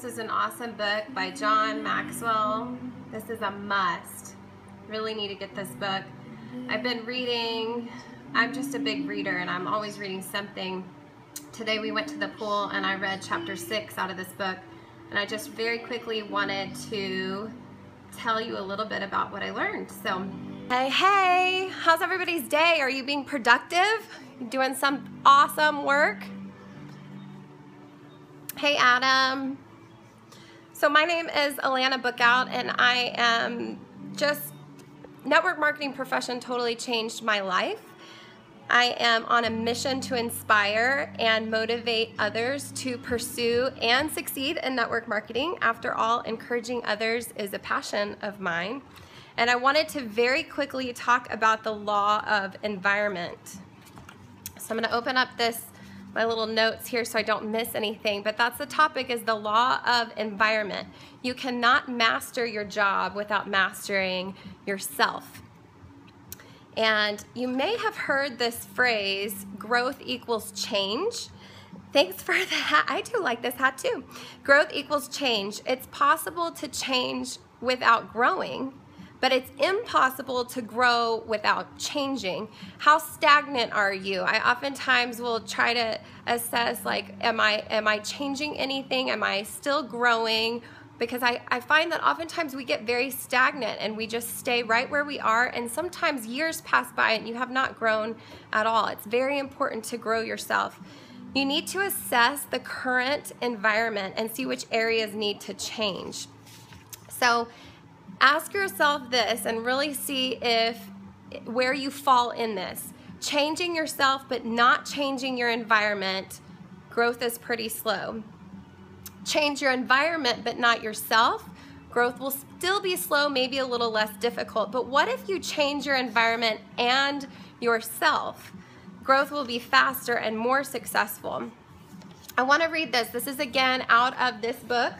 This is an awesome book by John Maxwell. This is a must. Really need to get this book. I've been reading, I'm just a big reader and I'm always reading something. Today we went to the pool and I read chapter 6 out of this book, and I just very quickly wanted to tell you a little bit about what I learned. So, hey, how's everybody's day? Are you being productive? You doing some awesome work? Hey, Adam. So my name is Alana Bookout, and I am just, network marketing profession totally changed my life. I am on a mission to inspire and motivate others to pursue and succeed in network marketing. After all, encouraging others is a passion of mine. And I wanted to very quickly talk about the law of environment. So I'm going to open up my little notes here so I don't miss anything, but that's the topic, is the law of environment. You cannot master your job without mastering yourself. And you may have heard this phrase, growth equals change. Thanks for the hat. I do like this hat too. Growth equals change. It's possible to change without growing, but it's impossible to grow without changing. How stagnant are you? I oftentimes will try to assess, like, am I changing anything? Am I still growing? Because I find that oftentimes we get very stagnant and we just stay right where we are, and sometimes years pass by and you have not grown at all. It's very important to grow yourself. You need to assess the current environment and see which areas need to change. So ask yourself this and really see where you fall in this. Changing yourself but not changing your environment, growth is pretty slow. Change your environment but not yourself, growth will still be slow, maybe a little less difficult. But what if you change your environment and yourself? Growth will be faster and more successful. I want to read this. This is again out of this book,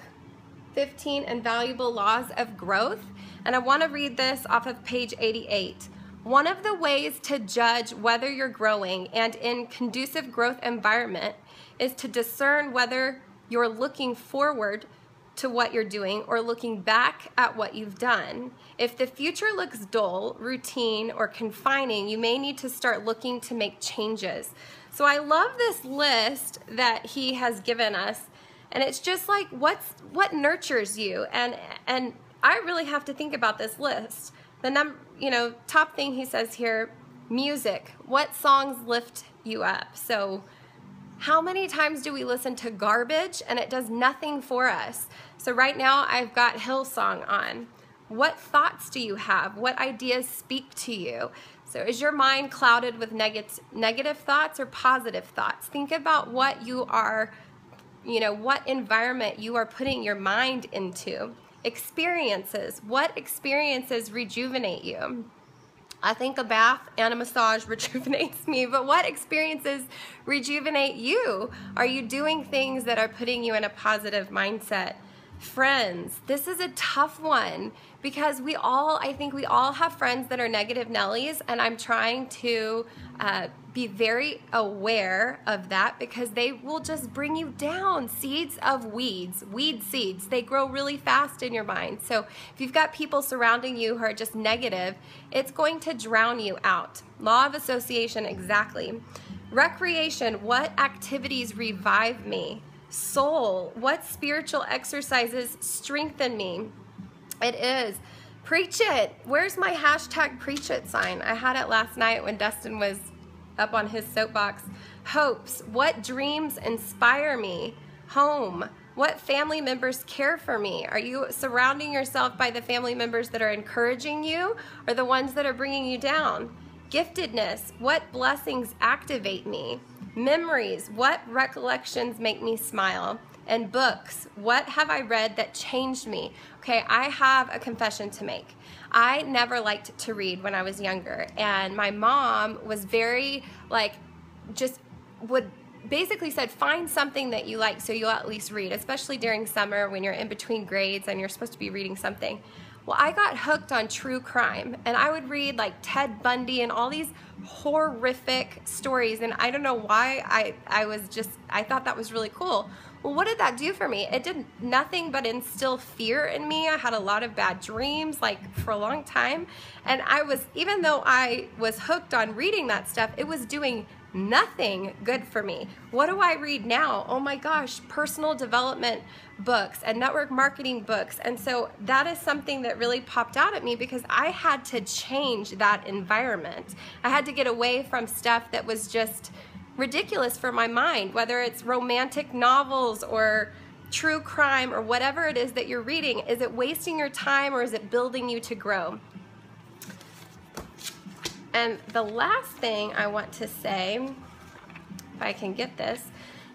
15 Invaluable Laws of Growth. And I want to read this off of page 88. One of the ways to judge whether you're growing and in conducive growth environment is to discern whether you're looking forward to what you're doing or looking back at what you've done. If the future looks dull, routine, or confining, you may need to start looking to make changes. So I love this list that he has given us, and it's just like, what nurtures you? And I really have to think about this list. The top thing he says here, music. What songs lift you up? So how many times do we listen to garbage and it does nothing for us? So right now I've got Hillsong on. What thoughts do you have? What ideas speak to you? So is your mind clouded with negative thoughts or positive thoughts? Think about what you are, what environment you are putting your mind into. Experiences. What experiences rejuvenate you? I think a bath and a massage rejuvenates me, but what experiences rejuvenate you? Are you doing things that are putting you in a positive mindset? Friends, this is a tough one because I think we all have friends that are negative Nellies, and I'm trying to be very aware of that because they will just bring you down. Seeds of weeds, weed seeds, they grow really fast in your mind. So if you've got people surrounding you who are just negative, it's going to drown you out. Law of association, exactly. Recreation, what activities revive me? Soul, what spiritual exercises strengthen me? It is. Preach it. Where's my hashtag preach it sign? I had it last night when Dustin was up on his soapbox. Hopes, what dreams inspire me? Home, what family members care for me? Are you surrounding yourself by the family members that are encouraging you or the ones that are bringing you down? Giftedness, what blessings activate me? Memories, what recollections make me smile? And books, what have I read that changed me? Okay, I have a confession to make. I never liked to read when I was younger, and my mom was very, basically said, find something that you like so you'll at least read, especially during summer when you're in between grades and you're supposed to be reading something. Well, I got hooked on true crime, and I would read like Ted Bundy and all these horrific stories, and I don't know why I thought that was really cool. Well, what did that do for me? It did nothing but instill fear in me. I had a lot of bad dreams, like for a long time. And even though I was hooked on reading that stuff, it was doing nothing good for me. What do I read now? Oh my gosh, personal development books and network marketing books. And so that is something that really popped out at me because I had to change that environment. I had to get away from stuff that was just ridiculous for my mind, whether it's romantic novels or true crime or whatever it is that you're reading. Is it wasting your time or is it building you to grow? And the last thing I want to say, if I can get this,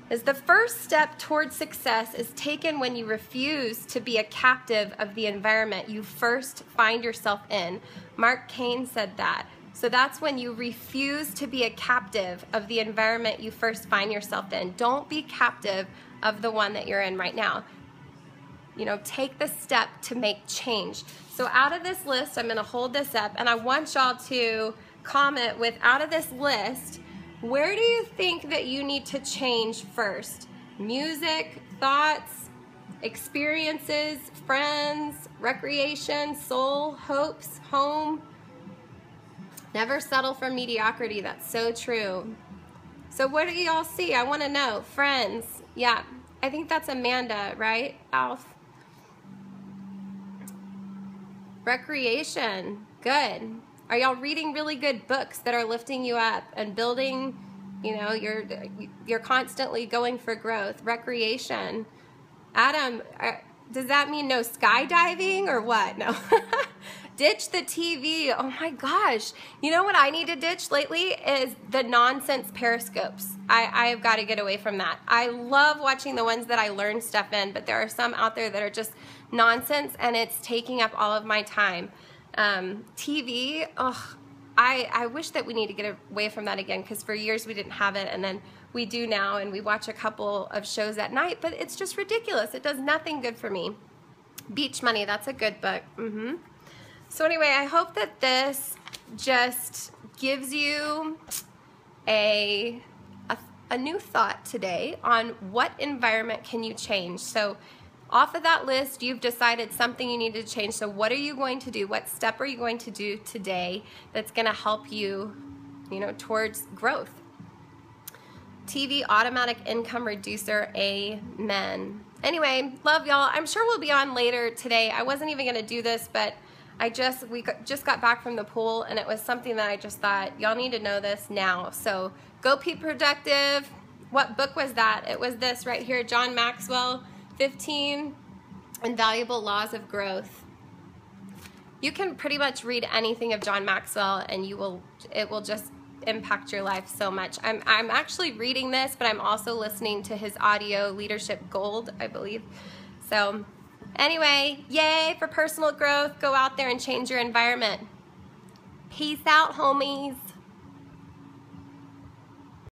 is the first step towards success is taken when you refuse to be a captive of the environment you first find yourself in. Mark Cain said that. So that's when you refuse to be a captive of the environment you first find yourself in. Don't be captive of the one that you're in right now. You know, take the step to make change. So out of this list, I'm going to hold this up, and I want y'all to comment with, out of this list, where do you think that you need to change first? Music, thoughts, experiences, friends, recreation, soul, hopes, home. Never settle for mediocrity. That's so true. So what do y'all see? I want to know. Friends. Yeah. I think that's Amanda, right? Alf. Recreation. Good. Are y'all reading really good books that are lifting you up and building, you know, you're constantly going for growth? Recreation. Adam, does that mean no skydiving or what? No. Ditch the TV. Oh my gosh. You know what I need to ditch lately is the nonsense Periscopes. I have got to get away from that. I love watching the ones that I learn stuff in, but there are some out there that are just nonsense and it's taking up all of my time. TV, I wish that we need to get away from that again because for years we didn't have it and then we do now and we watch a couple of shows at night, but it's just ridiculous. It does nothing good for me. Beach Money, that's a good book. So anyway, I hope that this just gives you a new thought today on what environment can you change. So off of that list, you've decided something you need to change. So what are you going to do? What step are you going to do today that's going to help you, you know, towards growth? TV, automatic income reducer, amen. Anyway, love y'all. I'm sure we'll be on later today. I wasn't even going to do this, but we just got back from the pool and it was something that I just thought y'all need to know this now. So go be productive. What book was that? It was this right here, John Maxwell, 15 Invaluable Laws of Growth. You can pretty much read anything of John Maxwell and it will just impact your life so much. I'm actually reading this, but I'm also listening to his audio, Leadership Gold, I believe. So anyway, yay for personal growth. Go out there and change your environment. Peace out, homies.